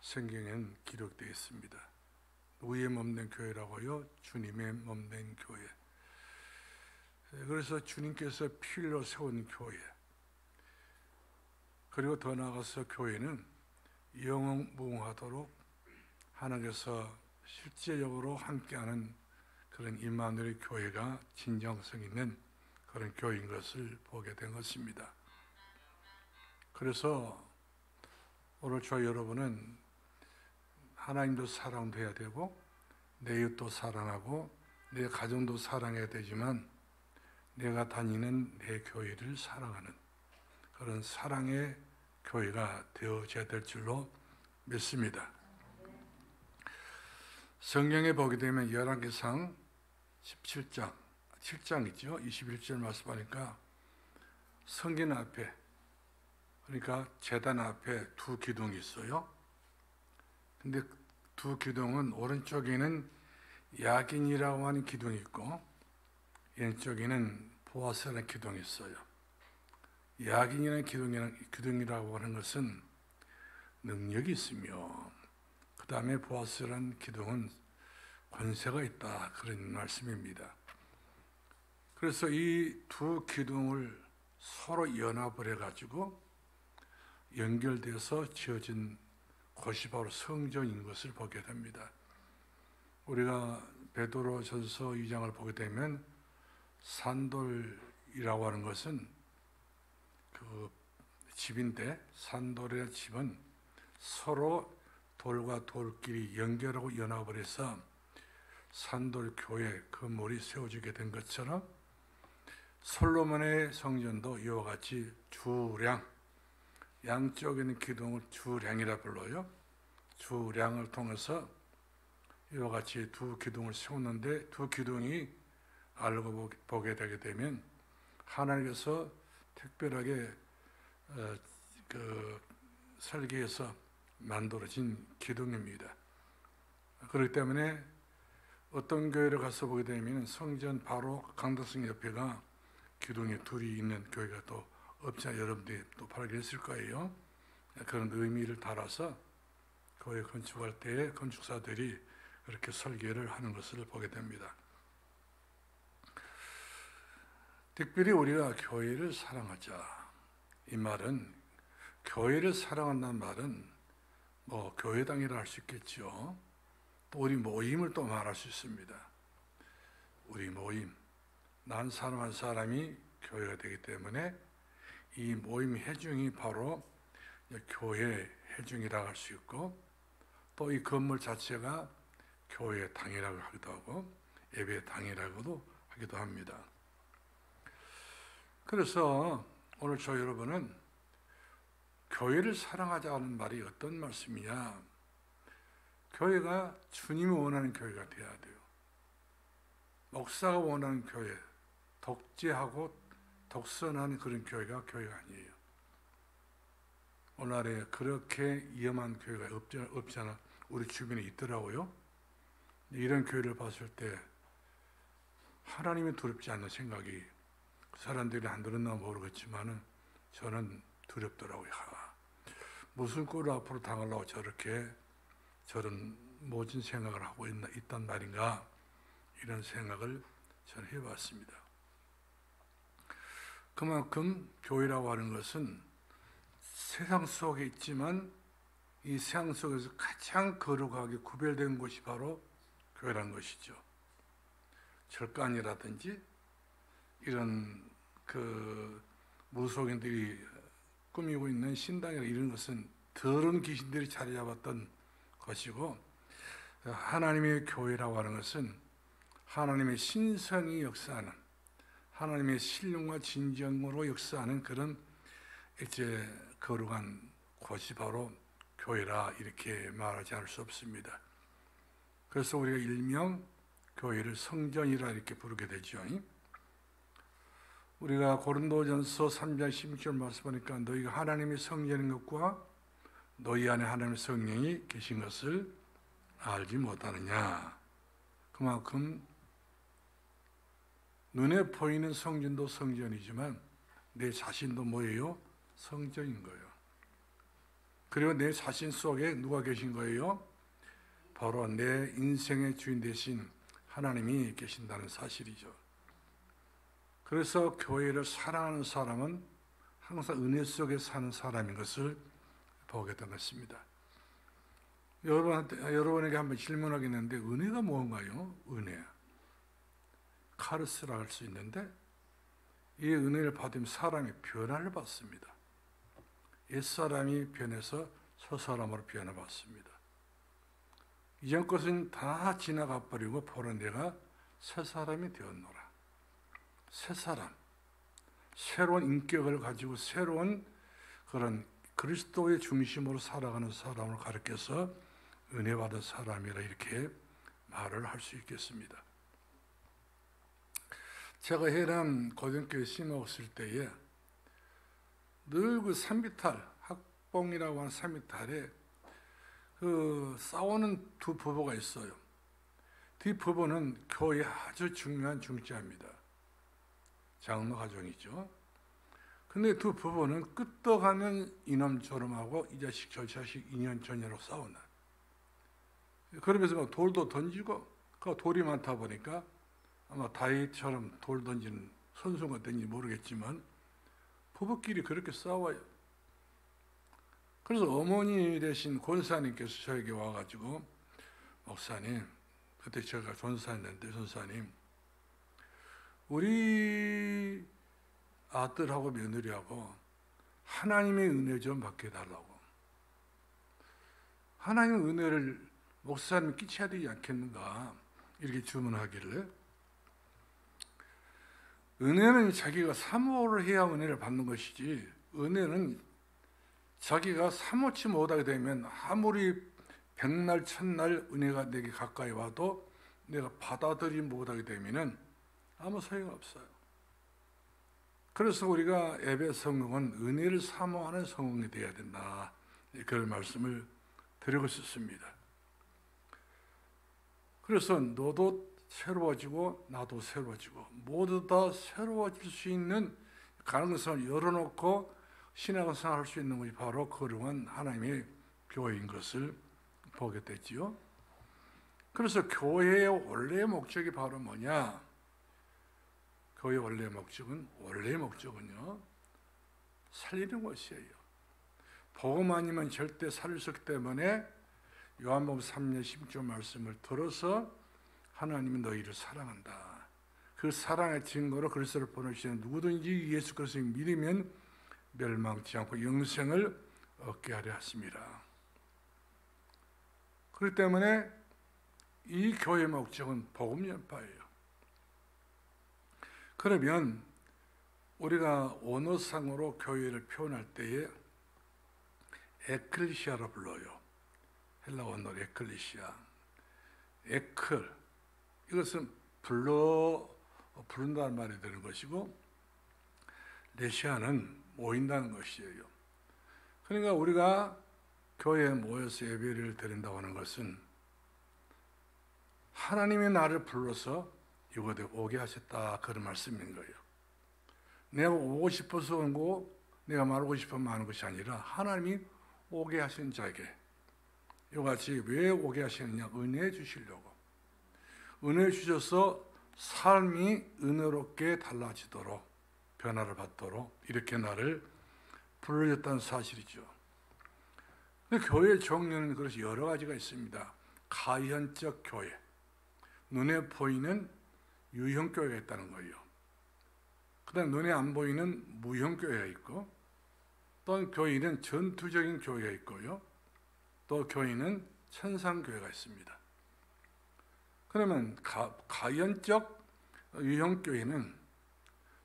성경에는 기록되어 있습니다. 우리의 몸된 교회라고요. 주님의 몸된 교회. 그래서 주님께서 피 흘려 세운 교회, 그리고 더 나아가서 교회는 영원무궁하도록 하나님께서 실제적으로 함께하는 그런 임마누엘 교회가 진정성 있는 그런 교회인 것을 보게 된 것입니다. 그래서 오늘 저희 여러분은 하나님도 사랑해야 되고 내 이웃도 사랑하고 내 가정도 사랑해야 되지만 내가 다니는 내 교회를 사랑하는 그런 사랑의 교회가 되어져야 될 줄로 믿습니다. 성경에 보게 되면 열왕기상 17장 7장이죠. 21절 말씀하니까 성전 앞에, 그러니까 제단 앞에 두 기둥이 있어요. 근데 두 기둥은 오른쪽에는 야긴이라고 하는 기둥이 있고 왼쪽에는 보아스라는 기둥이 있어요. 야긴이라는 기둥이라고 하는 것은 능력이 있으며 그 다음에 보아스라는 기둥은 권세가 있다, 그런 말씀입니다. 그래서 이 두 기둥을 서로 연합을 해가지고 연결돼서 지어진 곳이 바로 성전인 것을 보게 됩니다. 우리가 베드로전서 2장을 보게 되면 산돌이라고 하는 것은 그 집인데, 산돌의 집은 서로 돌과 돌끼리 연결하고 연합을 해서 산돌 교회 건물이 세워지게 된 것처럼 솔로몬의 성전도 이와 같이 주량, 양쪽에 있는 기둥을 주량이라 불러요. 주량을 통해서 이와 같이 두 기둥을 세웠는데, 두 기둥이 알고 보게 되게 되면 하나님께서 특별하게 설계해서 만들어진 기둥입니다. 그렇기 때문에 어떤 교회를 가서 보게 되면 성전 바로 강도성 옆에가 기둥이 둘이 있는 교회가 또 없지 않아 여러분들이 또 발견했을 거예요. 그런 의미를 달아서 교회 건축할 때에 건축사들이 그렇게 설계를 하는 것을 보게 됩니다. 특별히 우리가 교회를 사랑하자, 이 말은, 교회를 사랑한다는 말은 뭐 교회당이라 할 수 있겠죠. 또 우리 모임을 또 말할 수 있습니다. 우리 모임, 난 사랑하는 사람이 교회가 되기 때문에 이 모임 회중이 바로 교회 회중이라고 할 수 있고, 또 이 건물 자체가 교회 당이라고 하기도 하고 예배 당이라고도 하기도 합니다. 그래서 오늘 저 여러분은 교회를 사랑하자는 말이 어떤 말씀이냐, 교회가 주님이 원하는 교회가 되어야 돼요. 목사가 원하는 교회, 독재하고 독선하는 그런 교회가 아니에요. 오늘날에 그렇게 위험한 교회가 없잖아. 우리 주변에 있더라고요. 이런 교회를 봤을 때 하나님이 두렵지 않는 생각이, 그 사람들이 안 들었나 모르겠지만은 저는 두렵더라고요. 무슨 꼴을 앞으로 당하려고 저런 모진 생각을 하고 있단 말인가, 이런 생각을 저는 해봤습니다. 그만큼 교회라고 하는 것은 세상 속에 있지만 이 세상 속에서 가장 거룩하게 구별된 곳이 바로 교회라는 것이죠. 절간이라든지 이런 무속인들이 꾸미고 있는 신당이나 이런 것은 더러운 귀신들이 자리 잡았던 것이고, 하나님의 교회라고 하는 것은 하나님의 신성이 역사하는, 하나님의 신령과 진정으로 역사하는 그런 이제 거룩한 곳이 바로 교회라, 이렇게 말하지 않을 수 없습니다. 그래서 우리가 일명 교회를 성전이라 이렇게 부르게 되죠. 우리가 고린도전서 3장 16절 말씀하니까 너희가 하나님의 성전인 것과 너희 안에 하나님의 성령이 계신 것을 알지 못하느냐. 그만큼 눈에 보이는 성전도 성전이지만 내 자신도 뭐예요? 성전인 거예요. 그리고 내 자신 속에 누가 계신 거예요? 바로 내 인생의 주인 되신 하나님이 계신다는 사실이죠. 그래서 교회를 사랑하는 사람은 항상 은혜 속에 사는 사람인 것을 보게 된 것입니다. 여러분에게 한번 질문하겠는데 은혜가 뭔가요? 은혜. 카르스라 할 수 있는데 이 은혜를 받으면 사람이 변화를 받습니다. 옛사람이 변해서 새사람으로 변화받습니다. 이전 것은 다 지나가 버리고 보라 내가 새사람이 되었노라. 새사람, 새로운 인격을 가지고 새로운 그런 그리스도의 중심으로 살아가는 사람을 가리켜서 은혜 받은 사람이라 이렇게 말을 할 수 있겠습니다. 제가 해남 고등교회 심었을 때에 늘 그 산비탈, 학봉이라고 하는 산비탈에 그 싸우는 두 부부가 있어요. 두 부부는 교회에 아주 중요한 중재입니다. 장로 가정이죠. 근데 두 부부는 끄떡하면 이놈 저놈하고 이 자식 저 자식 인연 전혀로 싸우나. 그러면서 돌도 던지고 그 돌이 많다 보니까 아마 다윗처럼 돌 던지는 선수가 된지 모르겠지만 부부끼리 그렇게 싸워요. 그래서 어머니 되신 권사님께서 저에게 와가지고 목사님, 그때 제가 전사했는데 전사님, 우리 아들하고 며느리하고 하나님의 은혜 좀 받게 달라고. 하나님의 은혜를 목사님 끼쳐야 되지 않겠는가 이렇게 주문하길래, 은혜는 자기가 사모를 해야 은혜를 받는 것이지, 은혜는 자기가 사모치 못하게 되면 아무리 백날 천날 은혜가 내게 가까이 와도 내가 받아들이지 못하게 되면 아무 소용없어요. 그래서 우리가 예배 성공은 은혜를 사모하는 성공이 되어야 된다, 그런 말씀을 드리고 싶습니다. 그래서 너도 새로워지고 나도 새로워지고 모두 다 새로워질 수 있는 가능성을 열어놓고 신앙생활 할 수 있는 것이 바로 거룩한 하나님의 교회인 것을 보게 되지요. 그래서 교회의 원래의 목적이 바로 뭐냐? 교회의 원래의 목적은요, 살리는 것이에요. 복음 아니면 절대 살릴 수 없기 때문에 요한복음 3장 10절 말씀을 들어서 하나님은 너희를 사랑한다. 그 사랑의 증거로 그리스도를 보내시는 누구든지 예수 그리스도를 믿으면 멸망치 않고 영생을 얻게 하려 하십니다. 그렇기 때문에 이 교회의 목적은 복음 전파예요. 그러면 우리가 언어상으로 교회를 표현할 때에 에클리시아로 불러요. 헬라 언어로 에클리시아. 에클, 이것은 부른다는 말이 되는 것이고, 레시아는 모인다는 것이에요. 그러니까 우리가 교회에 모여서 예배를 드린다고 하는 것은 하나님이 나를 불러서 이곳에 오게 하셨다, 그런 말씀인 거예요. 내가 오고 싶어서 온 거, 내가 말하고 싶으면 하는 것이 아니라 하나님이 오게 하신 자에게 이같이 왜 오게 하시느냐? 은혜 주시려고. 은혜 주셔서 삶이 은혜롭게 달라지도록, 변화를 받도록 이렇게 나를 불러줬다는 사실이죠. 근데 교회의 종류는 그것이 여러 가지가 있습니다. 가현적 교회, 눈에 보이는 유형교회가 있다는 거예요. 그 다음에 눈에 안 보이는 무형교회가 있고, 또 교회는 전투적인 교회가 있고요, 또 교회는 천상교회가 있습니다. 그러면 가현적 유형교회는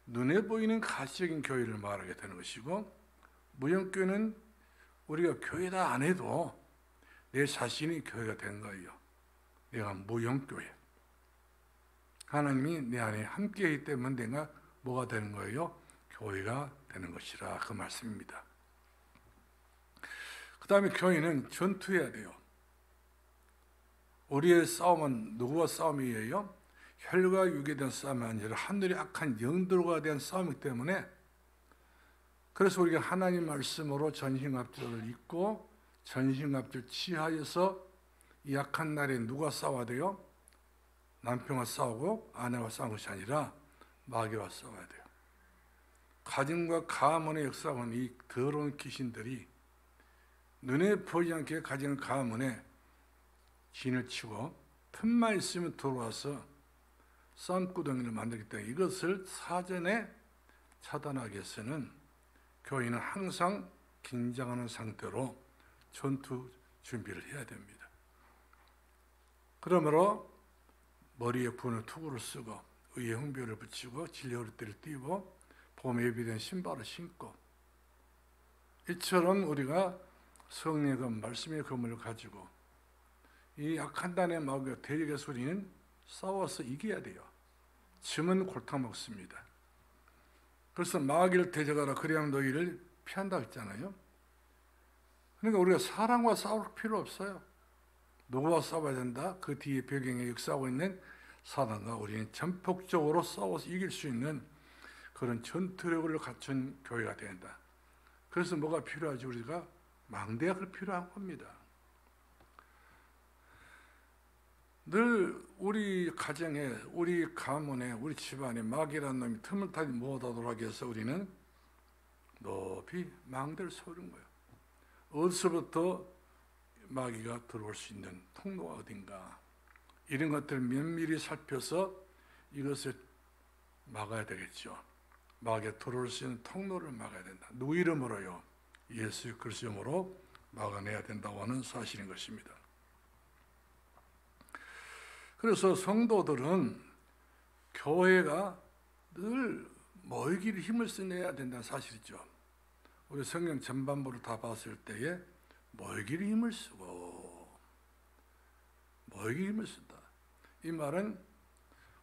눈에 보이는 가시적인 교회를 말하게 되는 것이고, 무형교회는 우리가 교회다 안 해도 내 자신이 교회가 된 거예요. 내가 무형교회. 하나님이 내 안에 함께이기 때문에 내가 뭐가 되는 거예요? 교회가 되는 것이라, 그 말씀입니다. 그 다음에 교회는 전투해야 돼요. 우리의 싸움은 누구와 싸움이에요? 혈과 육에 대한 싸움이 아니라 하늘의 악한 영들과 대한 싸움이기 때문에, 그래서 우리가 하나님 말씀으로 전신갑주를 입고 전신갑주를 취하여서 이 약한 날에 누가 싸워야 돼요? 남편과 싸우고 아내와 싸우는 것이 아니라 마귀와 싸워야 돼요. 가정과 가문의 역사하는 이 더러운 귀신들이 눈에 보이지 않게 가정 가문에 진을 치고 틈만 있으면 들어와서 쌈구덩이를 만들기 때문에 이것을 사전에 차단하기 위해서는 교인은 항상 긴장하는 상태로 전투 준비를 해야 됩니다. 그러므로 머리에 분을 투구를 쓰고 의의 흥별을 붙이고 진리의 허리띠를 띠고 봄에 예비된 신발을 신고 이처럼 우리가 성령의 그 말씀의 검을 가지고 이 악한 단의 마귀와 대적해서 우리는 싸워서 이겨야 돼요. 짐은 골탕 먹습니다. 그래서 마귀를 대적하라 그래야 너희를 피한다 했잖아요. 그러니까 우리가 사람과 싸울 필요 없어요. 누구와 싸워야 된다? 그 뒤에 배경에 역사하고 있는 사단과 우리는 전폭적으로 싸워서 이길 수 있는 그런 전투력을 갖춘 교회가 된다. 그래서 뭐가 필요하지? 우리가 망대가 필요한 겁니다. 늘 우리 가정에, 우리 가문에, 우리 집안에 마귀라는 놈이 틈을 타지 못하도록 하기 위해서 우리는 높이 망대를 세우는 거예요. 어디서부터 마귀가 들어올 수 있는 통로가 어딘가 이런 것들을 면밀히 살펴서 이것을 막아야 되겠죠. 마귀가 들어올 수 있는 통로를 막아야 된다. 누구 이름으로요? 예수 그리스도 이름으로 막아내야 된다고 하는 사실인 것입니다. 그래서 성도들은 교회가 늘 모이기를 힘을 써내야 된다는 사실이죠. 우리 성경 전반부를 다 봤을 때에 모이기를 힘을 쓰고 모이기를 힘을 쓴다. 이 말은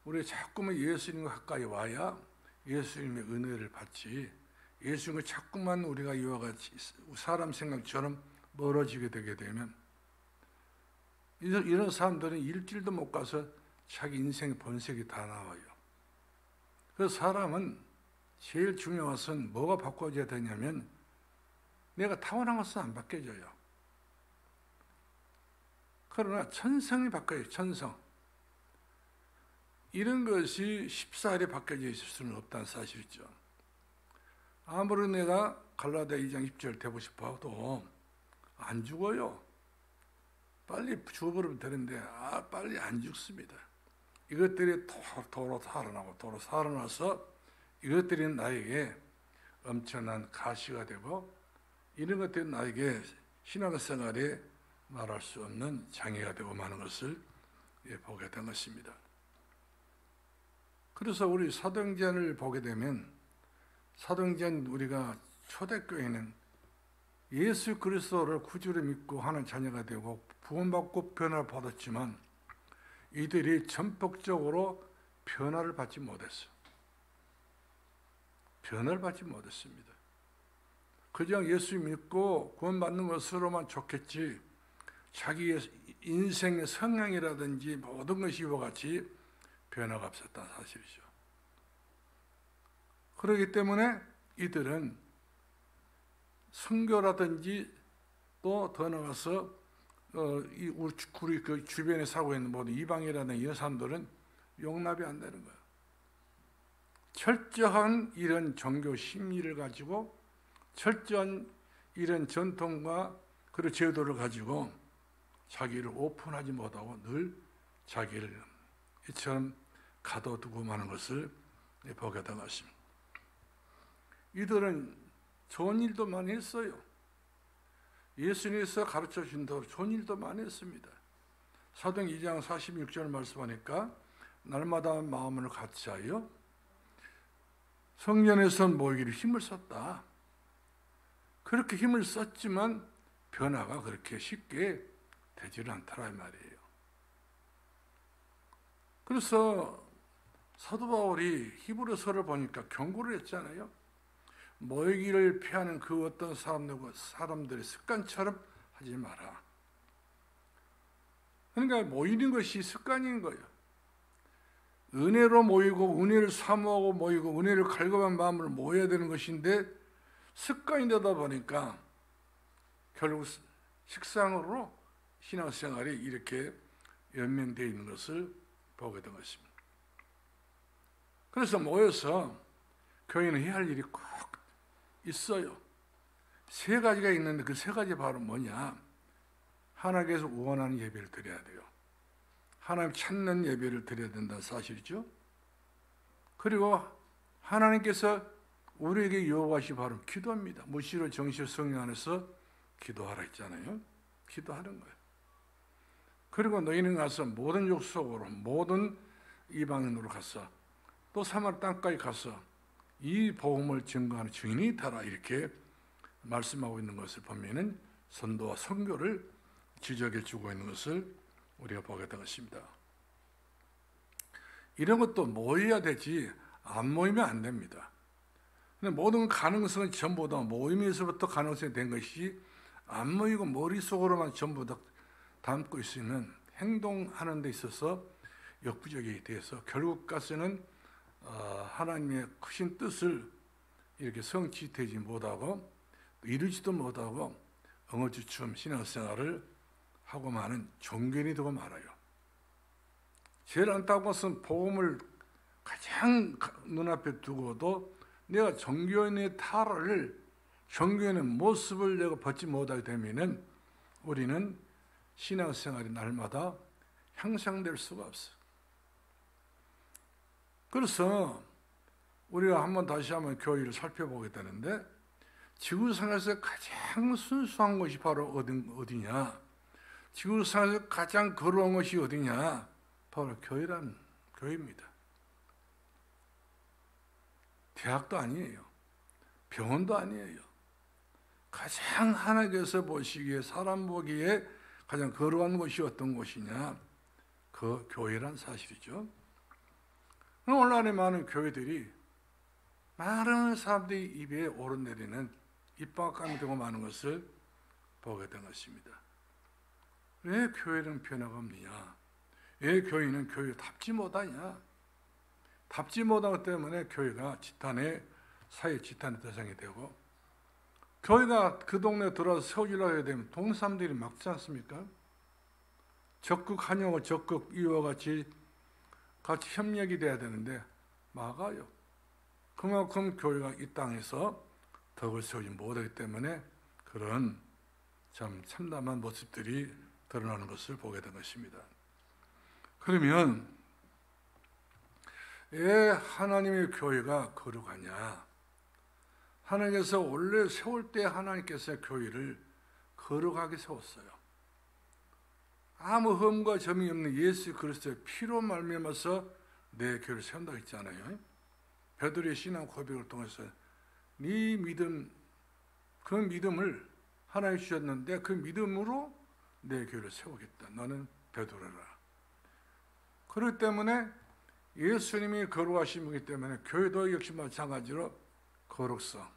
우리 자꾸만 예수님과 가까이 와야 예수님의 은혜를 받지 예수님과 자꾸만 우리가 이와 같이 사람 생각처럼 멀어지게 되게 되면 이런 사람들은 일주일도 못 가서 자기 인생의 본색이 다 나와요. 그래서 사람은 제일 중요한 것은 뭐가 바꿔져야 되냐면 내가 타고난 것은 안 바뀌어져요. 그러나 천성이 바뀌어요. 천성. 이런 것이 쉽사리 바뀌어져 있을 수는 없다는 사실이죠. 아무리 내가 갈라디아 2장 10절 되고 싶어도 안 죽어요. 빨리 죽어버리면 되는데 빨리 안 죽습니다. 이것들이 도로 살아나고 도로 살아나서 이것들이 나에게 엄청난 가시가 되고 이런 것들이 나에게 신앙생활에 말할 수 없는 장애가 되고 마는 것을 보게 된 것입니다. 그래서 우리 사도행전을 보게 되면 사도행전 우리가 초대교회는 예수 그리스도를 구주로 믿고 하는 자녀가 되고 구원받고 변화를 받았지만 이들이 전폭적으로 변화를 받지 못했어요. 변화를 받지 못했습니다. 그냥 예수 믿고 구원받는 것으로만 좋겠지 자기의 인생의 성향이라든지 모든 것이 이와 같이 변화가 없었다는 사실이죠. 그렇기 때문에 이들은 선교라든지 또 더 나가서 우리 그 주변에 살고 있는 모든 이방이라는 이런 사람들은 용납이 안 되는 거예요. 철저한 이런 종교 심리를 가지고 철저한 이런 전통과 그런 제도를 가지고 자기를 오픈하지 못하고 늘 자기를 이처럼 가둬두고 마는 것을 보게 된 것입니다. 이들은 좋은 일도 많이 했어요. 예수님께서 가르쳐 주신 대로 좋은 일도 많이 했습니다. 사도행 2장 46절 말씀하니까 날마다 마음을 같이하여 성전에서 모이기를 힘을 썼다. 그렇게 힘을 썼지만 변화가 그렇게 쉽게 되지는 않더라 이 말이에요. 그래서 사도 바울이 히브리서를 보니까 경고를 했잖아요. 모이기를 피하는 그 어떤 사람들의 습관처럼 하지 마라. 그러니까 모이는 것이 습관인 거예요. 은혜로 모이고 은혜를 사모하고 모이고 은혜를 갈급한 마음으로 모여야 되는 것인데 습관이 되다 보니까 결국 식상으로 신앙생활이 이렇게 연명되어 있는 것을 보게 된 것입니다. 그래서 모여서 교회는 해야 할 일이 꼭 있어요. 세 가지가 있는데 그 세 가지 바로 뭐냐? 하나님께서 원하는 예배를 드려야 돼요. 하나님 찾는 예배를 드려야 된다는 사실이죠. 그리고 하나님께서 우리에게 요구하시 바로 기도입니다. 무시로 정시로 성령 안에서 기도하라 했잖아요. 기도하는 거예요. 그리고 너희는 가서 모든 족속으로 모든 이방인으로 가서 또 사마리아 땅까지 가서 이 복음을 증거하는 증인이 되라 이렇게 말씀하고 있는 것을 보면은 선도와 선교를 지적해 주고 있는 것을 우리가 보게 된 것입니다. 이런 것도 모여야 되지 안 모이면 안 됩니다. 근데 모든 가능성은 전부 다 모임에서부터 가능성이 된 것이 안 모이고 머릿속으로만 전부 다 담고 있으면 행동하는 데 있어서 역부족이 돼서 결국 가서는 하나님의 크신 뜻을 이렇게 성취되지 못하고 이루지도 못하고 엉어주춤 신앙생활을 하고 마는 종교인이 되고 말아요. 제일 안타까운 것은 복음을 가장 눈앞에 두고도 내가 종교인의 타락을 종교인의 모습을 내가 벗지 못하게 되면은 우리는 신앙생활이 날마다 향상될 수가 없어요. 그래서 우리가 다시 한번 교회를 살펴보게 되는데 지구상에서 가장 순수한 것이 바로 어디냐? 지구상에서 가장 거룩한 것이 어디냐? 바로 교회입니다. 대학도 아니에요. 병원도 아니에요. 가장 하나님께서 보시기에 사람 보기에 가장 거룩한 것이 어떤 것이냐? 그 교회란 사실이죠. 오늘날에 많은 교회들이 많은 사람들이 입에 오르내리는 입방감이 되고 많은 것을 보게 된 것입니다. 왜 교회는 변화가 없느냐? 왜 교회는 교회답지 못하냐? 답지 못하기 때문에 교회가 사회 지탄의 대상이 되고 교회가 그 동네에 들어와서 세워지려고 해야 되면 동네 사람들이 막지 않습니까? 적극 환영을 적극 이와 같이 협력이 돼야 되는데 막아요. 그만큼 교회가 이 땅에서 덕을 세우지 못하기 때문에 그런 참 참담한 모습들이 드러나는 것을 보게 된 것입니다. 그러면 왜 하나님의 교회가 거룩하냐? 하나님께서 원래 세울 때 하나님께서 교회를 거룩하게 세웠어요. 아무 흠과 점이 없는 예수 그리스도의 피로 말미암아서 내 교회를 세운다고 했잖아요. 베드로의 신앙 고백을 통해서 네 믿음, 그 믿음을 하나님 주셨는데 그 믿음으로 내 교회를 세우겠다. 너는 베드로라. 그렇기 때문에 예수님이 거룩하신 분이기 때문에 교회도 역시 마찬가지로 거룩성,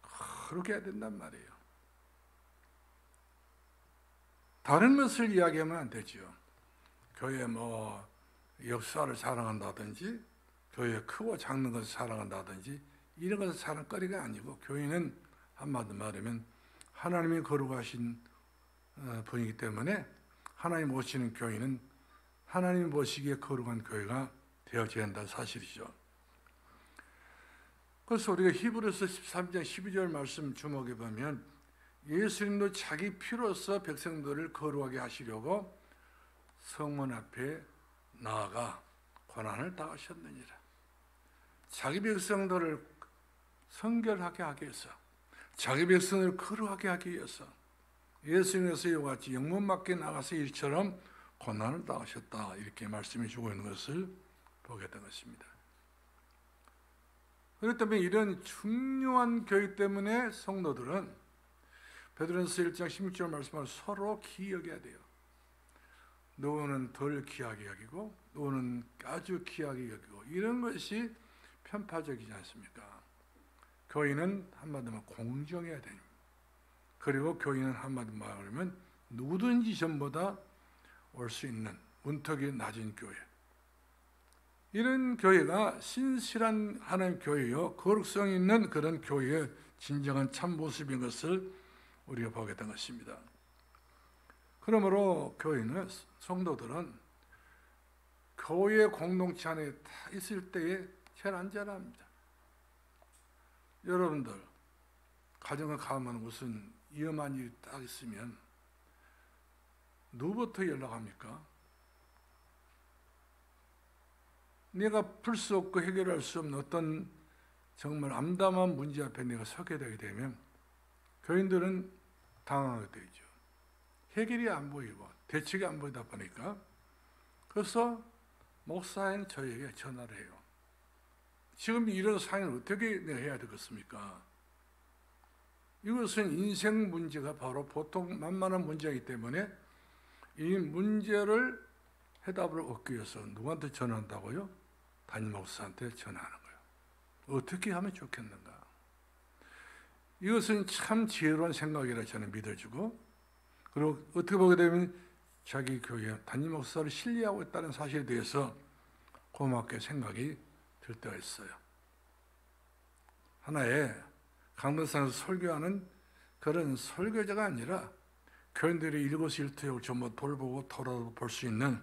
거룩해야 해야 된단 말이에요. 다른 것을 이야기하면 안 되죠. 교회 역사를 자랑한다든지 교회 크고 작은 것을 자랑한다든지 이런 것을 자랑거리가 아니고 교회는 한마디 말하면 하나님이 거룩하신 분이기 때문에 하나님 모시는 교회는 하나님 보시기에 거룩한 교회가 되어져야 한다는 사실이죠. 그래서 우리가 히브리서 13장 12절 말씀 주목해 보면 예수님도 자기 피로서 백성들을 거룩하게 하시려고 성문 앞에 나아가 고난을 당하셨느니라. 자기 백성들을 성결하게 하기 위해서, 자기 백성을 거룩하게 하기 위해서 예수님께서 이와 같이 영문 밖에 나가서 일처럼 고난을 당하셨다 이렇게 말씀해 주고 있는 것을 보게 된 것입니다. 그렇기 때문에 이런 중요한 교육 때문에 성도들은 베드로전서 1장 16절 말씀을 서로 기여해야 돼요. 누구는 덜 귀하게 여기고 누구는 아주 귀하게 여기고 이런 것이 편파적이지 않습니까? 교인은 한마디로 공정해야 됩니다. 그리고 교인은 한마디로 말하면 누구든지 전보다 올 수 있는 문턱이 낮은 교회. 이런 교회가 신실한 하나님 교회요, 거룩성 있는 그런 교회의 진정한 참 모습인 것을 우리가 보게 된 것입니다. 그러므로 교회는, 성도들은 교회 공동체 안에 다 있을 때에 제일 안전합니다. 여러분들 가정을 가면 무슨 위험한 일이 딱 있으면 누구부터 연락합니까? 내가 풀 수 없고 해결할 수 없는 어떤 정말 암담한 문제 앞에 내가 서게 되게 되면 교인들은 당황하게 되죠. 해결이 안 보이고 대책이 안 보이다 보니까, 그래서 목사인 저에게 전화를 해요. 지금 이런 상황을 어떻게 내가 해야 되겠습니까? 이것은 인생 문제가 바로 보통 만만한 문제이기 때문에 이 문제를 해답을 얻기 위해서 누구한테 전화한다고요? 담임 목사한테 전화하는 거예요. 어떻게 하면 좋겠는가? 이것은 참 지혜로운 생각이라 저는 믿어주고, 그리고 어떻게 보게 되면 자기 교회 담임 목사를 신뢰하고 있다는 사실에 대해서 고맙게 생각이 들 때가 있어요. 하나의 강릉산에서 설교하는 그런 설교자가 아니라 교인들이 일거수일투족을 전부 돌보고 돌아볼 수 있는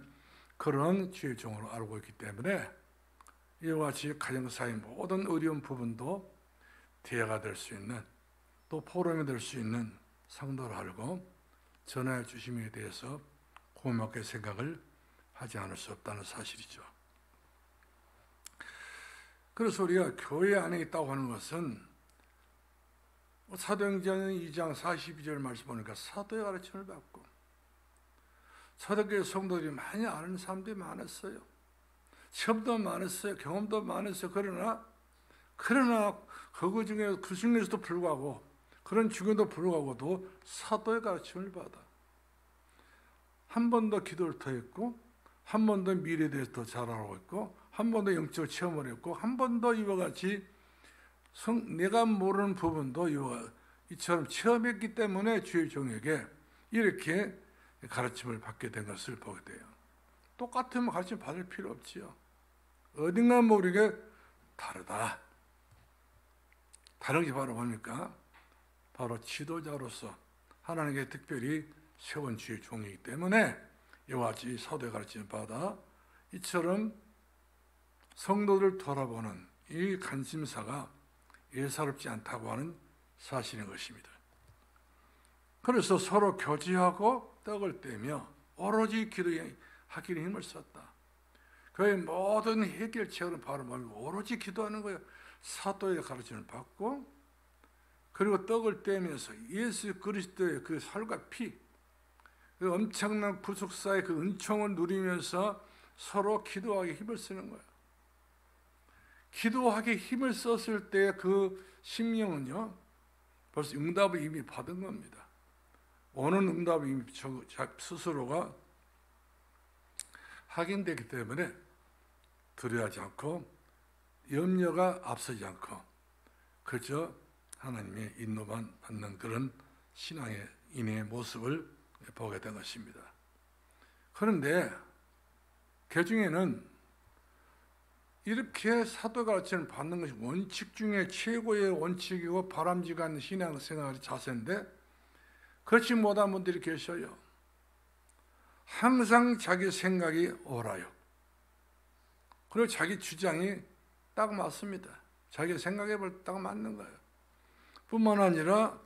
그런 주의 종으로 알고 있기 때문에 이와 같이 가정사의 모든 어려운 부분도 대화가 될 수 있는, 또 포럼이 될 수 있는 상도를 알고 전화해 주심에 대해서 고맙게 생각을 하지 않을 수 없다는 사실이죠. 그래서 우리가 교회 안에 있다고 하는 것은 사도행전 2장 42절 말씀 보니까 사도의 가르침을 받고, 초대교회 성도들이 많이 아는 사람들이 많았어요. 시험도 많았어요. 경험도 많았어요. 그러나 그 중에서도 불구하고, 그런 중에도 불구하고도 사도의 가르침을 받아 한 번 더 기도를 더 했고, 한 번 더 미래에 대해서 더 잘 알고 있고, 한 번 더 영적 체험을 했고, 한 번 더 이와 같이 내가 모르는 부분도 이처럼 체험했기 때문에 주의 종에게 이렇게 가르침을 받게 된 것을 보게 돼요. 똑같으면 가르침 받을 필요 없지요. 어딘가 모르게 다르다. 다른 게 바로 뭡니까? 바로 지도자로서 하나님께 특별히 세운 주의 종이기 때문에 이와 같이 사도의 가르침을 받아 이처럼 성도를 돌아보는 이 관심사가 예사롭지 않다고 하는 사실인 것입니다. 그래서 서로 교제하고 떡을 떼며 오로지 기도하기를 힘을 썼다. 그의 모든 해결책은 바로 오로지 기도하는 거예요. 사도의 가르침을 받고, 그리고 떡을 떼면서 예수 그리스도의 그 살과 피, 그 엄청난 구속사의 그 은총을 누리면서 서로 기도하기 힘을 쓰는 거예요. 기도하기 힘을 썼을 때 그 심령은요, 벌써 응답을 이미 받은 겁니다. 오는 응답을 이미 스스로가 확인되기 때문에 두려워하지 않고 염려가 앞서지 않고 그저 하나님의 인도만 받는 그런 신앙의 인의 모습을 보게 된 것입니다. 그런데 그 중에는 이렇게 사도 가르침을 받는 것이 원칙 중에 최고의 원칙이고 바람직한 신앙생활의 자세인데, 그렇지 못한 분들이 계셔요. 항상 자기 생각이 옳아요. 그리고 자기 주장이 딱 맞습니다. 자기 생각에 딱 맞는 거예요. 뿐만 아니라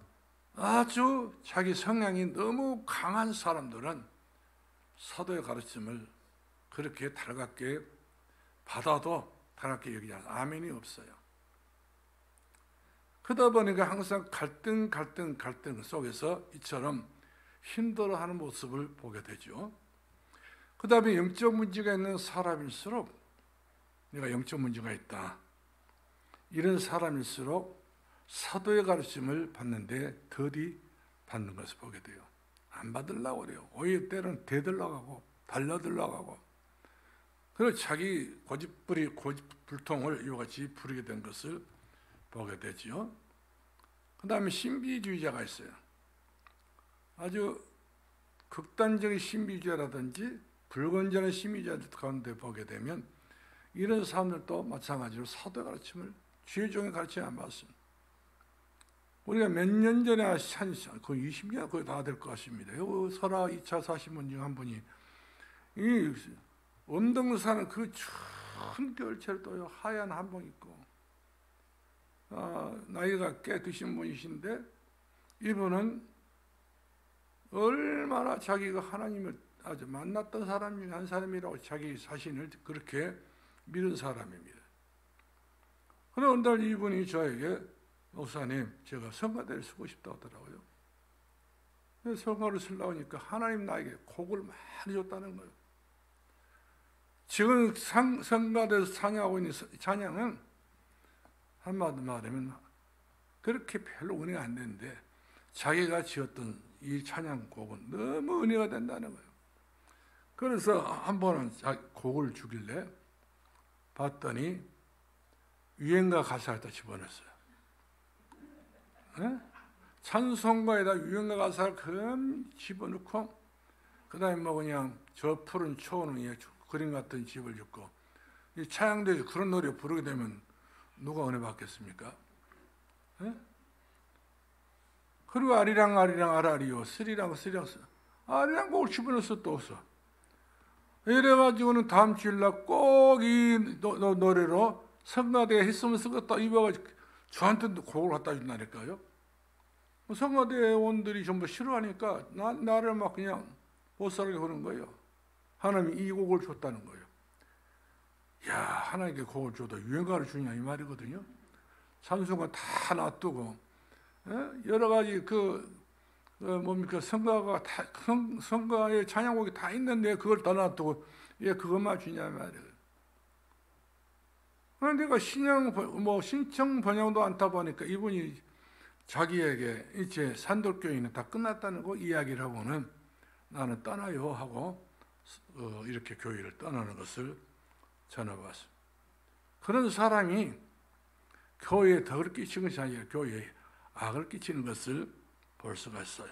아주 자기 성향이 너무 강한 사람들은 사도의 가르침을 그렇게 달갑게 받아도 달갑게 여기지 않아요. 아멘이 없어요. 그러다 보니까 항상 갈등 속에서 이처럼 힘들어하는 모습을 보게 되죠. 그 다음에 영적 문제가 있는 사람일수록, 내가 영적 문제가 있다, 이런 사람일수록 사도의 가르침을 받는데 더디 받는 것을 보게 돼요. 안 받으려고 그래요. 오히려 때로는 대들려고 하고 달려들려고 하고, 그리고 자기 고집불통을 이와 같이 부리게 된 것을 보게 되죠. 그 다음에 신비주의자가 있어요. 아주 극단적인 신비주의라든지 불건전한 신비주의자들 가운데 보게 되면 이런 사람들도 마찬가지로 사도의 가르침을, 주의 종의 가르침을 안 받습니다. 우리가 몇 년 전에 한 거의 20년 거의 다 될 것 같습니다. 설화 2차 사시문 중 한 분이 이 엄동산은 그 추운 겨울철 또 하얀 한복 입고 나이가 꽤 드신 분이신데 이분은 얼마나 자기가 하나님을 아주 만났던 사람 중에 한 사람이라고 자기 자신을 그렇게 믿은 사람입니다. 그런데 어느 날 이분이 저에게 목사님, 제가 성가대를 쓰고 싶다고 하더라고요. 성가를 쓰려고 하니까 하나님 나에게 곡을 많이 줬다는 거예요. 지금 성가대에서 찬양하고 있는 찬양은 한마디 말하면 그렇게 별로 은혜가 안 되는데 자기가 지었던 이 찬양곡은 너무 은혜가 된다는 거예요. 그래서 한 번은 곡을 주길래 봤더니 유행가 가사를 다 집어넣었어요. 네? 찬송가에다 유행가 가사를 그럼 집어넣고 그 다음에 뭐 그냥 저 푸른 초원 위에 그림 같은 집을 짓고 이 찬양대에서 그런 노래 부르게 되면 누가 은혜 받겠습니까? 네? 그리고 아리랑 아라리요 쓰리랑 아리랑 곡을 집어넣어서 또 없어. 이래가지고는 다음 주일날 꼭 이 노래로 성가대에 했으면 쓰겠다 입어가지고 저한테 곡을 갖다 준다니까요. 성가대 원들이 전부 싫어하니까 나를 막 그냥 못살게 하는 거예요. 하나님이 이 곡을 줬다는 거예요. 야, 하나님께 곡을 줘도 유행가를 주냐 이 말이거든요. 찬송가 다 놔두고 여러 가지 뭡니까 성가가 다 성가의 찬양곡이 다 있는데 그걸 다 놔두고 그것만 주냐 말이에요. 그런데 내가 신청 번영도 않다 보니까 이분이 자기에게 이제 산돌교회는 다 끝났다는 거 이야기를 하고는 나는 떠나요 하고 이렇게 교회를 떠나는 것을 전해봤습니다. 그런 사람이 교회에 덕을 끼치는 것이 아니라 교회에 악을 끼치는 것을 볼 수가 있어요.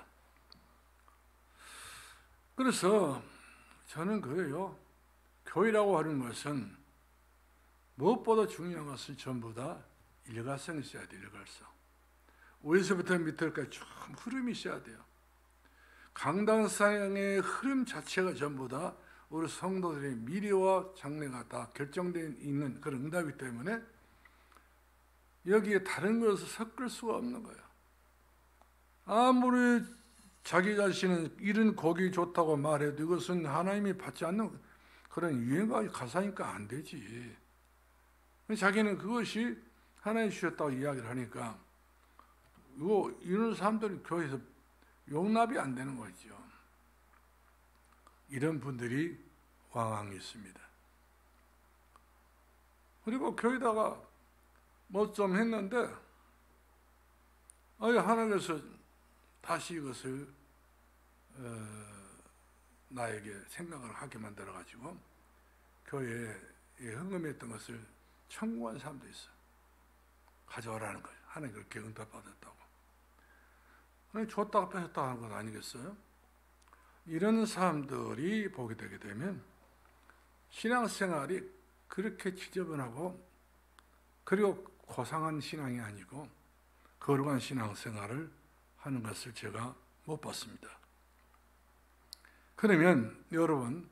그래서 저는 그래요. 교회라고 하는 것은 무엇보다 중요한 것은 전부 다 일가성이 있어야 돼요. 일가성. 위에서부터 밑에까지 쭉 흐름이 있어야 돼요. 강당상의 흐름 자체가 전부 다 우리 성도들의 미래와 장래가 다 결정되어 있는 그런 응답이기 때문에 여기에 다른 것을 섞을 수가 없는 거예요. 아무리 자기 자신은 이런 곡이 좋다고 말해도 이것은 하나님이 받지 않는 그런 유행가 가사니까 안 되지. 자기는 그것이 하나님 주셨다고 이야기를 하니까 이런 사람들은 교회에서 용납이 안 되는 거죠. 이런 분들이 왕왕 있습니다. 그리고 교회다가 뭐 좀 했는데 하나님께서 다시 이것을 나에게 생각을 하게 만들어가지고 교회에 헌금했던 것을 청구한 사람도 있어요. 가져오라는 거예요. 하나님 그렇게 응답받았다고. 하나님 줬다가 뺏었다고 하는 건 아니겠어요? 이런 사람들이 보게 되게 되면 신앙생활이 그렇게 지저분하고 그리고 고상한 신앙이 아니고 거룩한 신앙생활을 하는 것을 제가 못 봤습니다. 그러면 여러분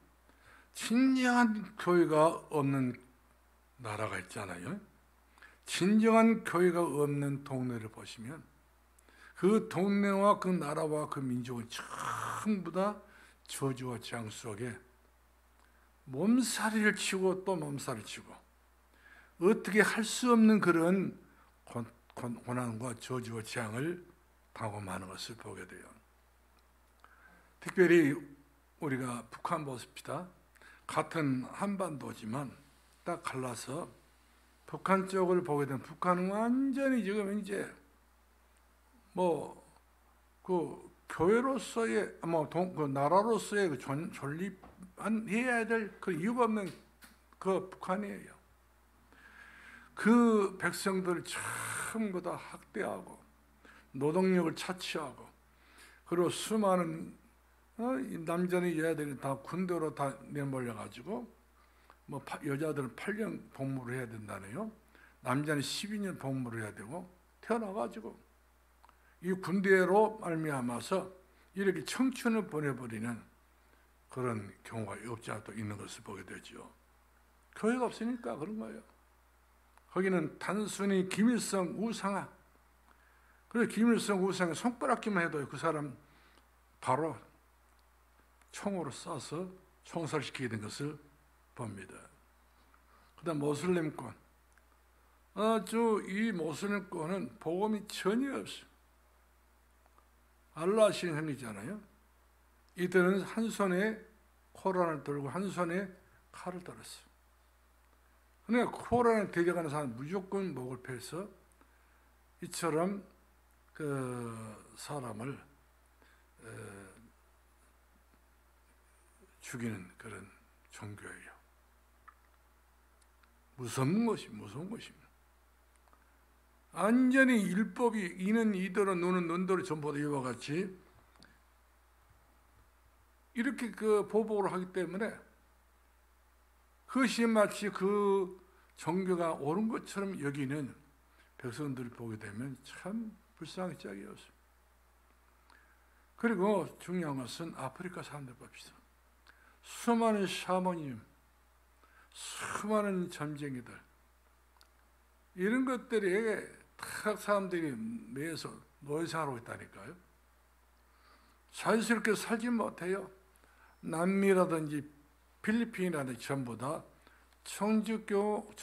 진정한 교회가 없는 나라가 있잖아요. 진정한 교회가 없는 동네를 보시면 그 동네와 그 나라와 그 민족은 전부 다 저주와 재앙 속에 몸살이를 치고 또 몸살을 치고 어떻게 할 수 없는 그런 고난과 저주와 재앙을 당하는 것을 보게 돼요. 특별히 우리가 북한 보십시다. 같은 한반도지만 딱 갈라서 북한 쪽을 보게 되면 북한은 완전히 지금 이제 그 교회로서의 그 나라로서의 그 존립해야 될 그 이유가 없는 그 북한이에요. 그 백성들을 전부 다 학대하고 노동력을 차치하고 그리고 수많은 남자는 여자들이 다 군대로 다 내몰려가지고 여자들은 8년 복무를 해야 된다네요. 남자는 12년 복무를 해야 되고 태어나가지고 이 군대로 말미암아서 이렇게 청춘을 보내버리는 그런 경우가 없지 않아 또 있는 것을 보게 되죠. 교회가 없으니까 그런 거예요. 거기는 단순히 김일성 우상화. 그래서 김일성 우상에 손가락질만 해도 그 사람 바로 총으로 쏴서 총살시키게 된 것을 봅니다. 그 다음 모슬렘권. 아주 이 모슬렘권은 복음이 전혀 없어요. 알라 신앙이잖아요. 이들은 한 손에 코란을 들고 한 손에 칼을 들었어요. 그러니까 코란을 대적하는 사람은 무조건 목을 펴서 이처럼 그 사람을 죽이는 그런 종교예요. 무서운 것입니다. 완전히 율법이 이는 이대로 너는 논대로 전부 이와 같이 이렇게 그 보복을 하기 때문에 그것이 마치 그 종교가 옳은 것처럼 여기는 백성들을 보게 되면 참 불쌍하기 짝이 없습니다. 그리고 중요한 것은 아프리카 사람들 봅시다. 수많은 샤머님, 수많은 점쟁이들 이런 것들이 다 사람들이 매에서 노예생활하고 있다니까요. 자유스럽게 살지 못해요. 남미라든지 필리핀이라든지 전부 다 천주교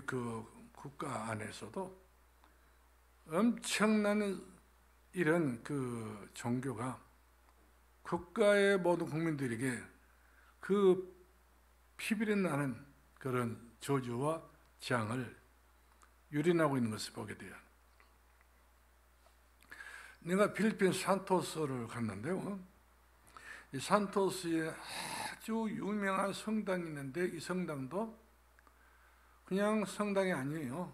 그 국가 안에서도 엄청난 이런 그 종교가 국가의 모든 국민들에게 그 피비린 나는 그런 저주와 재앙을 유린하고 있는 것을 보게 돼요. 내가 필리핀 산토스를 갔는데요. 이 산토스에 아주 유명한 성당이 있는데 이 성당도 그냥 성당이 아니에요.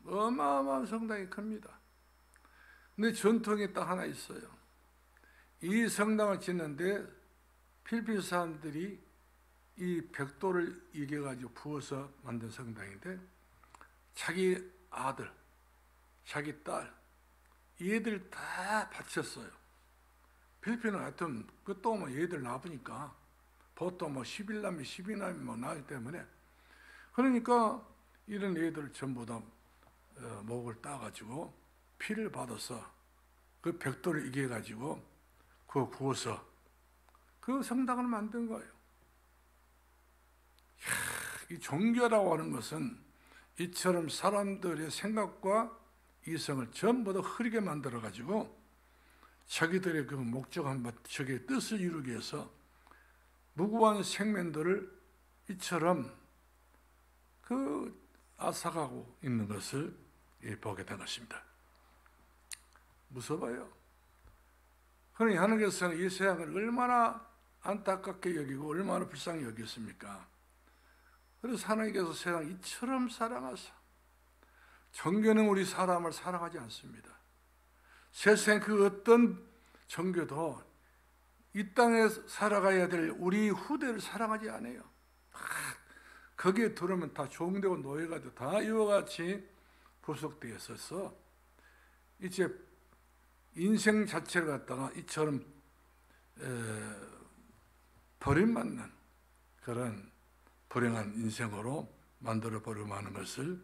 어마어마한 성당이 큽니다. 근데 전통이 딱 하나 있어요. 이 성당을 짓는데 필리핀 사람들이 이 벽돌을 이겨가지고 부어서 만든 성당인데 자기 아들, 자기 딸, 얘들 다 바쳤어요. 필리핀은 하여튼 그또 뭐 얘들 나쁘니까 보통 뭐 11남이 12남이 뭐 나기 때문에 그러니까 이런 애들 전부 다 목을 따가지고 피를 받아서 그 벽돌을 이겨가지고 그거 구워서 그 성당을 만든 거예요. 이 종교라고 하는 것은 이처럼 사람들의 생각과 이성을 전부 다 흐리게 만들어가지고 자기들의 그 목적한 자기의 뜻을 이루기 위해서 무고한 생명들을 이처럼 그 앗아가고 있는 것을 보게 된 것입니다. 무서워요. 그러니 하나님께서는 이 세상을 얼마나 안타깝게 여기고 얼마나 불쌍히 여겼습니까? 그래서 하나님께서 세상을 이처럼 사랑하사 종교는 우리 사람을 사랑하지 않습니다. 세상 그 어떤 종교도 이 땅에 살아가야 될 우리 후대를 사랑하지 않아요. 거기에 들어오면 다 종되고 노예가 되고 다 이와 같이 구속되어 있어서 이제 인생 자체를 갖다가 이처럼 버림받는 그런 불행한 인생으로 만들어버리고 하는 것을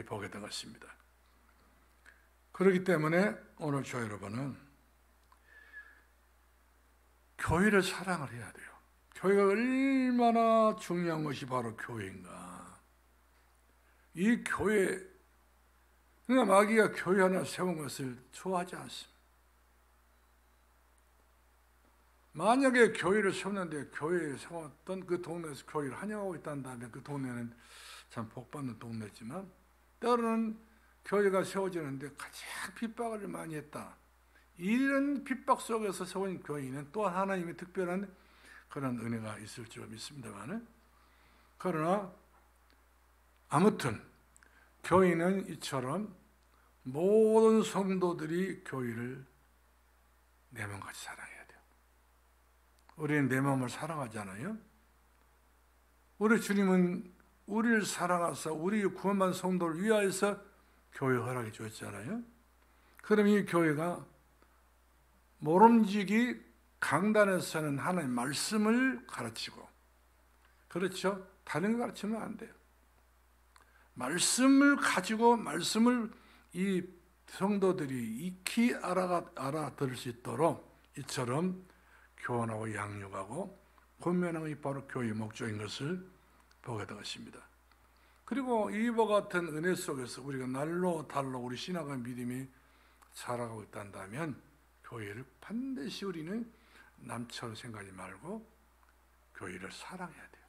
보게 된 것입니다. 그렇기 때문에 오늘 저 여러분은 교회를 사랑을 해야 돼요. 교회가 얼마나 중요한 것이 바로 교회인가. 이 교회, 그러니까 마귀가 교회 하나 세운 것을 좋아하지 않습니다. 만약에 교회를 세웠는데 교회에 세웠던 그 동네에서 교회를 환영하고 있다면 그 동네는 참 복받는 동네지만 때로는 교회가 세워지는데 가장 핍박을 많이 했다. 이런 핍박 속에서 세운 교회는 또한 하나님의 특별한 그런 은혜가 있을 줄 믿습니다만 그러나 아무튼 교회는 이처럼 모든 성도들이 교회를 내 마음같이 사랑해야 돼요. 우리는 내 마음을 사랑하잖아요. 우리 주님은 우리를 사랑하사 우리 구원받은 성도를 위하여서 교회 허락해 주었잖아요. 그럼 이 교회가 모름지기 강단에서는 하나님 말씀을 가르치고, 그렇죠? 다른 거 가르치면 안 돼요. 말씀을 가지고 말씀을 이 성도들이 익히 알아들을 수 있도록 이처럼 교훈하고 양육하고 권면하는 게 바로 교회의 목적인 것을 보게 되었습니다. 그리고 이와 같은 은혜 속에서 우리가 날로 달로 우리 신앙과 믿음이 자라가고 있다면 교회를 반드시 우리는 남처럼 생각하지 말고 교회를 사랑해야 돼요.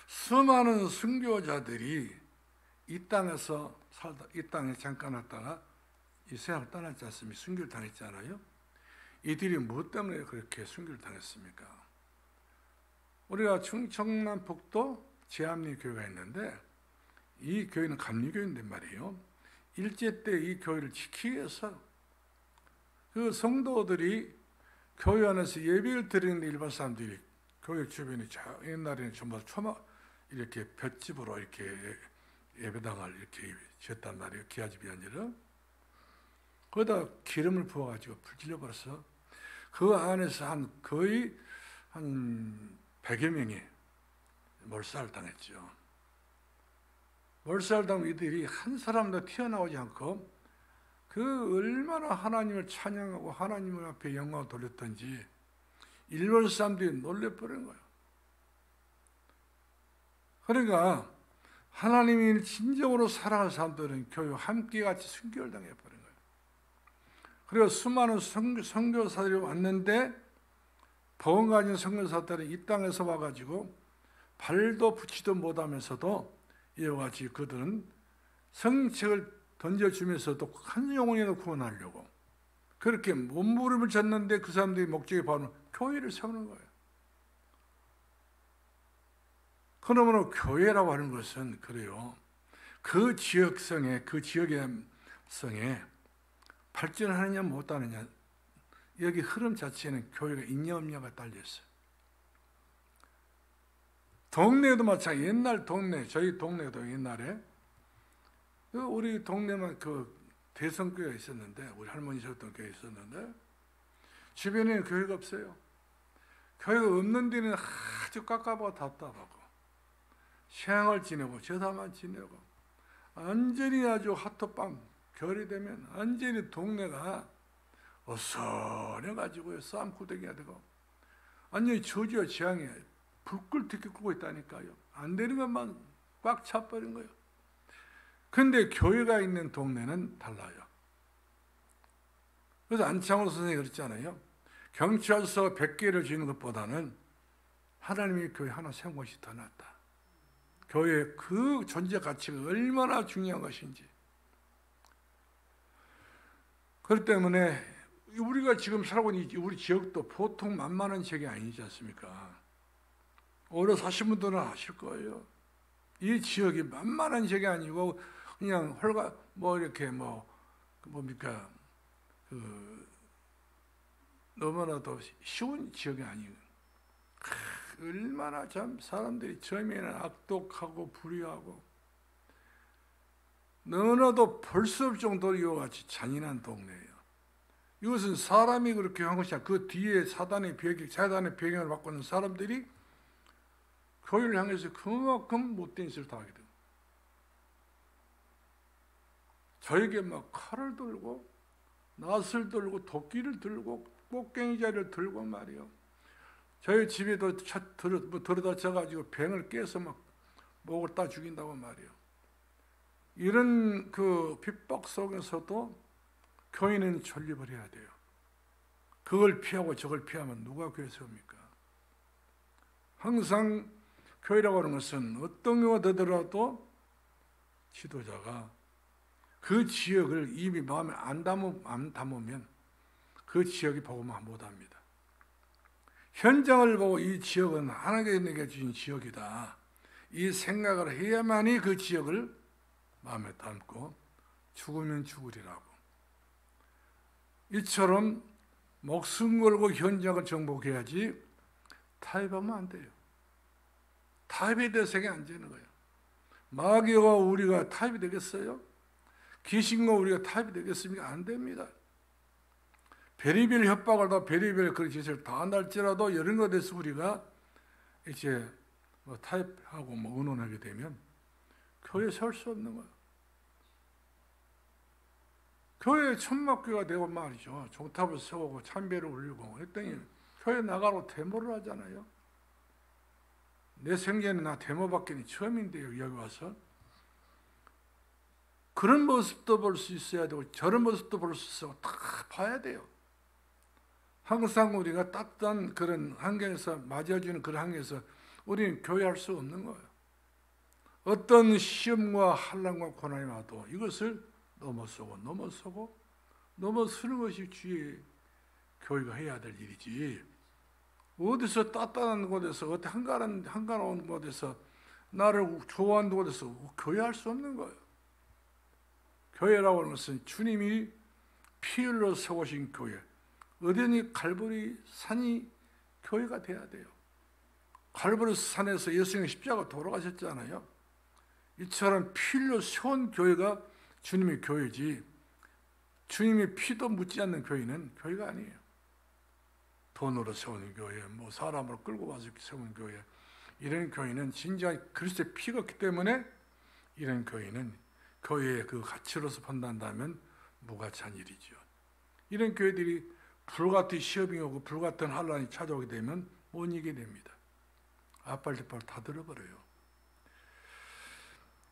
수많은 순교자들이 이 땅에서 살다, 이 땅에 잠깐 왔다가 이 세상을 떠났지 않습니까? 순교를 당했잖아요. 이들이 무엇 때문에 그렇게 순교를 당했습니까? 우리가 충청남북도 제암리 교회가 있는데 이 교회는 감리교회인데 말이에요. 일제 때 이 교회를 지키기 위해서 그 성도들이 교회 안에서 예배를 드리는 일반 사람들이 교회 주변에 옛날에는 전부 이렇게 볏집으로 이렇게 예배당을 이렇게 지었단 말이에요. 기아집이 아니라. 거기다 기름을 부어가지고 불 질러버려서 그 안에서 거의 한 100여 명이 몰살을 당했죠. 몰살을 당한 이들이 한 사람도 튀어나오지 않고 그 얼마나 하나님을 찬양하고 하나님 앞에 영광을 돌렸던지 일본 사람들이 놀래버린 거예요. 그러니까 하나님이 진정으로 사랑하는 사람들은 교회와 함께 같이 순교를 당해버린 거예요. 그리고 수많은 선교사들이 왔는데 복음 가진 선교사들은 이 땅에서 와가지고 발도 붙이도 못하면서도 이와 같이 그들은 성책을 던져주면서도 한 영혼이라도 구원하려고 그렇게 몸부림을 쳤는데 그 사람들이 목적이 바로 교회를 세우는 거예요. 그러므로 교회라고 하는 것은 그래요. 그 지역성에, 그 지역의 성에 발전하느냐 못하느냐, 여기 흐름 자체는 교회가 있냐 없냐가 달려있어요. 동네도 마찬가지. 옛날 동네, 저희 동네도 옛날에 우리 동네만 그 대성교회가 있었는데, 우리 할머니 세웠던 교회 있었는데 주변에는 교회가 없어요. 교회가 없는 데는 아주 깝깝하고 답답하고 생을 지내고 제사만 지내고 완전히 아주 핫도빵 겨울이 되면 완전히 동네가 어선해가지고 싸움구덩이가 되고 완전히 저주와 재앙에 불꿀 특히 끄고 있다니까요. 안 되는 것만 꽉 차버린 거예요. 근데 교회가 있는 동네는 달라요. 그래서 안창호 선생님이 그랬잖아요. 경찰서 100개를 지는 것보다는 하나님의 교회 하나 세운 것이 더 낫다. 교회의 그 존재 가치가 얼마나 중요한 것인지. 그렇기 때문에 우리가 지금 살아가고 있는 우리 지역도 보통 만만한 지역이 아니지 않습니까? 오래 사신 분들은 아실 거예요. 이 지역이 만만한 지역이 아니고 그냥 이렇게 뭡니까 너무나도 쉬운 지역이 아니에요. 얼마나 참 사람들이 처음에는 악독하고 불의하고 너무나도 볼 수 없을 정도로 이와 같이 잔인한 동네예요. 이것은 사람이 그렇게 한 것이 아니라 그 뒤에 사단의 배경을 갖고 있는 사람들이 교회를 향해서 그만큼 못된 짓을 다 하게 됩니다. 저에게 막 칼을 들고 낫을 들고 도끼를 들고 꽃갱이자리를 들고 말이요. 저희 집에도 들어다 쳐가지고 뱅을 깨서 막 목을 따 죽인다고 말이요. 이런 그 핍박 속에서도 교인은 존립을 해야 돼요. 그걸 피하고 저걸 피하면 누가 교회 세웁니까? 항상 교회라고 하는 것은 어떤 경우가 되더라도 지도자가 그 지역을 이미 마음에 안 담으면 그 지역이 복음을 못합니다. 현장을 보고 이 지역은 하나님께 내게 주신 지역이다. 이 생각을 해야만이 그 지역을 마음에 담고 죽으면 죽으리라고. 이처럼 목숨 걸고 현장을 정복해야지 타협하면 안 돼요. 타협에 대해서 안 되는 거예요. 마귀와 우리가 타협이 되겠어요? 귀신과 우리가 타협이 되겠습니까? 안 됩니다. 별의별 협박을 다 별의별 그런 짓을 다 한달지라도 이런 것에 대해서 우리가 이제 뭐 타협하고 뭐 의논하게 되면 교회에 설 수 없는 거예요. 교회에 천막교회가 되고 말이죠. 종탑을 세우고 참배를 울리고 했더니 교회 나가고 데모를 하잖아요. 내 생전에 나 데모 받기는 처음인데요. 여기 와서. 그런 모습도 볼 수 있어야 되고 저런 모습도 볼 수 있어. 다 봐야 돼요. 항상 우리가 따뜻한 그런 환경에서 맞아주는 그런 환경에서 우리는 교회할 수 없는 거예요. 어떤 시험과 환난과 고난이 와도 이것을 넘어서는 것이 주의 교회가 해야 될 일이지. 어디서 따뜻한 곳에서 어디 한가로운 곳에서 나를 좋아하는 곳에서 교회할 수 없는 거예요. 교회라고 하는 것은 주님이 피 흘려 세우신 교회, 어디니 갈보리 산이 교회가 돼야 돼요. 갈보리 산에서 예수님의 십자가 돌아가셨잖아요. 이처럼 피 흘려 세운 교회가 주님의 교회지, 주님의 피도 묻지 않는 교회는 교회가 아니에요. 돈으로 세우는 교회, 뭐 사람으로 끌고 와서 세우는 교회, 이런 교회는 진짜 그리스도의 피가 없기 때문에 이런 교회는 교회의 그 가치로서 판단한다면 무가치한 일이죠. 이런 교회들이 불같은 시험이 오고 불같은 환란이 찾아오게 되면 못 이기게 됩니다. 앞발뒷발 다 들어버려요.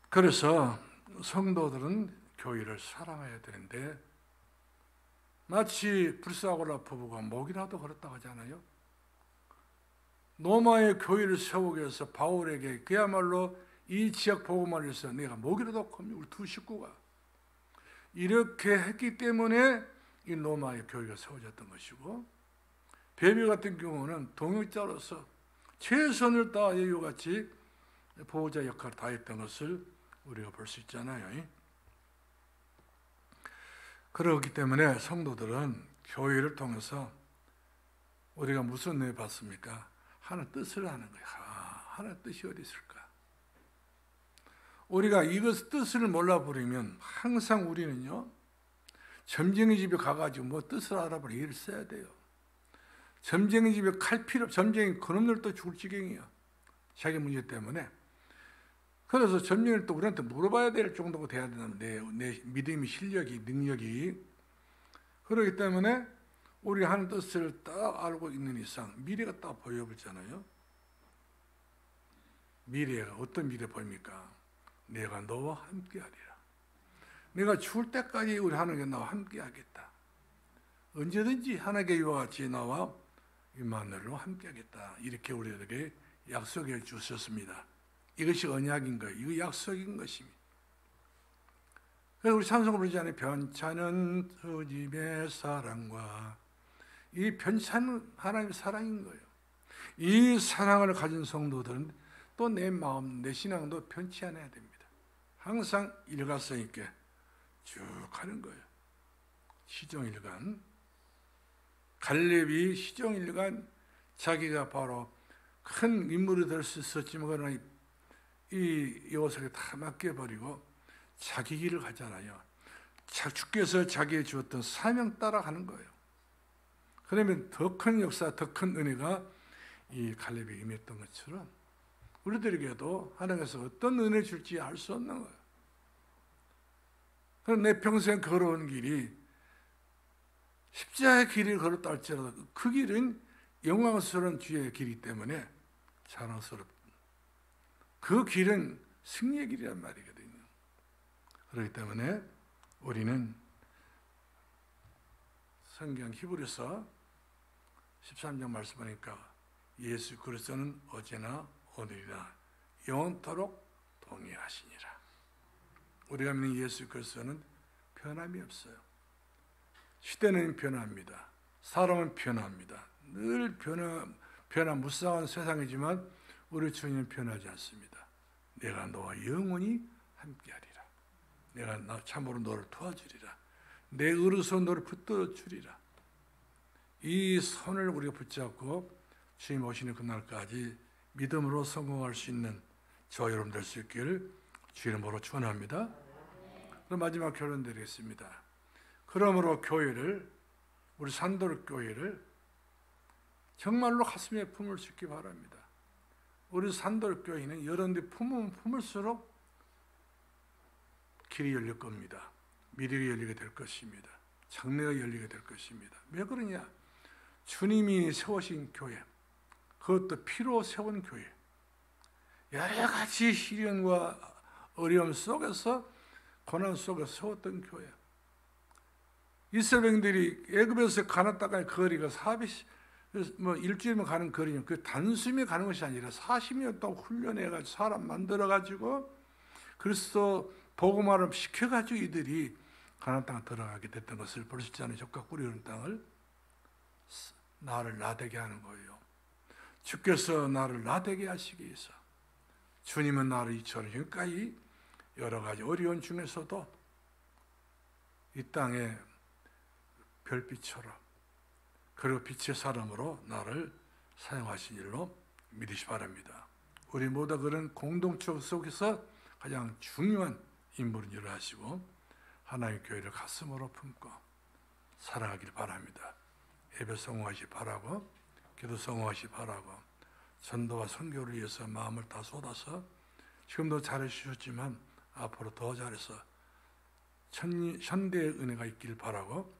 그래서 성도들은 교회를 사랑해야 되는데 마치 불사고라 부부가 목이라도 걸었다고 하잖아요. 로마의 교회를 세우기 위해서 바울에게 그야말로 이 지역 복음을 위해서 내가 목이라도 걸면 우리 두 식구가 이렇게 했기 때문에 이 로마의 교회가 세워졌던 것이고, 베베 같은 경우는 동역자로서 최선을 다해 이와 같이 보호자 역할을 다했던 것을 우리가 볼 수 있잖아요. 그렇기 때문에 성도들은 교회를 통해서 우리가 무슨 은혜 받습니까? 하나님 뜻을 하는 거예요. 하나님 뜻이 어디 있을까? 우리가 이것 뜻을 몰라버리면 항상 우리는요, 점쟁이 집에 가가지고 뭐 뜻을 알아보려 일을 써야 돼요. 점쟁이 집에 갈 필요, 점쟁이 그놈들도 죽을 지경이야. 자기 문제 때문에. 그래서 점쟁이를 또 우리한테 물어봐야 될 정도가 돼야 되는데, 내 믿음의 실력이, 능력이. 그렇기 때문에 우리 하는 뜻을 딱 알고 있는 이상 미래가 딱 보여버리잖아요. 미래가 어떤 미래 보입니까? 내가 너와 함께하리라. 내가 죽을 때까지 우리 하나님께 나와 함께하겠다. 언제든지 하나님께 이와 같이 나와 임마누엘로 함께하겠다. 이렇게 우리에게 약속해 주셨습니다. 이것이 언약인 거예요. 이거 약속인 것입니다. 그래서 우리 찬송을 부르잖아요. 편찮은 주님의 사랑과, 이 편찮은 하나님의 사랑인 거예요. 이 사랑을 가진 성도들은 또 내 마음, 내 신앙도 편치 않아야 됩니다. 항상 일관성 있게 쭉 가는 거예요. 시종일관. 갈렙이 시종일관 자기가 바로 큰 인물이 될 수 있었지만 그러나 이 여호사에게 다 맡겨버리고 자기 길을 가잖아요. 주께서 자기에 주었던 사명 따라가는 거예요. 그러면 더 큰 역사, 더 큰 은혜가 이 갈렙에 임했던 것처럼 우리들에게도 하나님께서 어떤 은혜 줄지 알 수 없는 거예요. 그럼 내 평생 걸어온 길이 십자가의 길을 걸었다 할지라도 그 길은 영광스러운 주의 길이기 때문에 자랑스럽다. 그 길은 승리의 길이란 말이거든요. 그렇기 때문에 우리는 성경 히브리서 13장 말씀하니까 예수 그리스도는 어제나 오늘이나 영원토록 동일하시니라. 우리가 믿는 예수 그리스도는 변함이 없어요. 시대는 변합니다. 사람은 변합니다. 늘 무쌍한 세상이지만 우리 주님은 변하지 않습니다. 내가 너와 영원히 함께하리라. 내가 참으로 너를 도와주리라. 내 의로서 너를 붙들어 주리라. 이 선을 우리가 붙잡고 주님 오시는 그날까지 믿음으로 성공할 수 있는 저와 여러분 될 수 있기를 주의 이름으로 축원합니다. 그 마지막 결론 드리겠습니다. 그러므로 교회를, 우리 산도력 교회를 정말로 가슴에 품을 수 있기 바랍니다. 우리 산도력 교회는 여러분들이 품으면 품을수록 길이 열릴 겁니다. 미래가 열리게 될 것입니다. 장래가 열리게 될 것입니다. 왜 그러냐? 주님이 세우신 교회, 그것도 피로 세운 교회, 여러 가지 시련과 어려움 속에서, 고난 속에서 세웠던 교회. 이스라엘 백성들이 애굽에서 가나안 땅까지 거리가 일주일만 가는 거리는 그 단숨에 가는 것이 아니라 40년 동안 훈련해가지고 사람 만들어가지고 그리스도 복음화를 시켜가지고 이들이 가나안 땅에 들어가게 됐던 것을 볼 수 있잖아요. 적과 꿀이 흐르는 땅을 나를 나되게 하는 거예요. 주께서 나를 나되게 하시기 위해서, 주님은 나를 이처럼 지금까지 여러 가지 어려운 중에서도 이 땅에 별빛처럼, 그리고 빛의 사람으로 나를 사용하신 일로 믿으시 바랍니다. 우리 모두 그런 공동체 속에서 가장 중요한 인물인 줄 아시고 하나님의 교회를 가슴으로 품고 사랑하길 바랍니다. 예배 성공하시 바라고, 기도 성공하시 바라고, 전도와 선교를 위해서 마음을 다 쏟아서 지금도 잘해주셨지만 앞으로 더 잘해서 현대의 은혜가 있기를 바라고,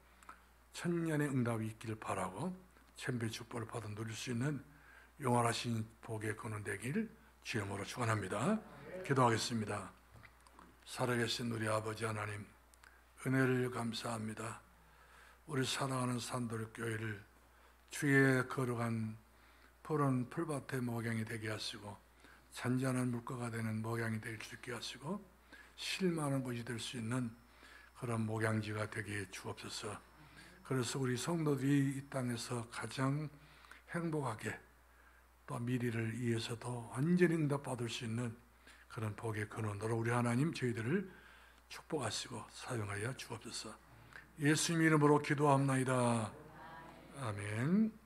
천년의 응답이 있기를 바라고, 천배 축복을 받아 누릴 수 있는 영원하신 복의 근원 되길 주의 이름으로 축원합니다. 기도하겠습니다. 살아계신 우리 아버지 하나님, 은혜를 감사합니다. 우리 사랑하는 산도력 교회를 주의 거룩한 푸른 풀밭의 목양이 되게 하시고, 잔잔한 물가가 되는 목양이 될 수 있게 하시고, 실만한 곳이 될 수 있는 그런 목양지가 되게 주옵소서. 그래서 우리 성도들이 이 땅에서 가장 행복하게, 또 미래를 위해서도 완전히 응답받을 수 있는 그런 복의 근원으로 우리 하나님 저희들을 축복하시고 사용하여 주옵소서. 예수님 이름으로 기도합나이다. 아멘.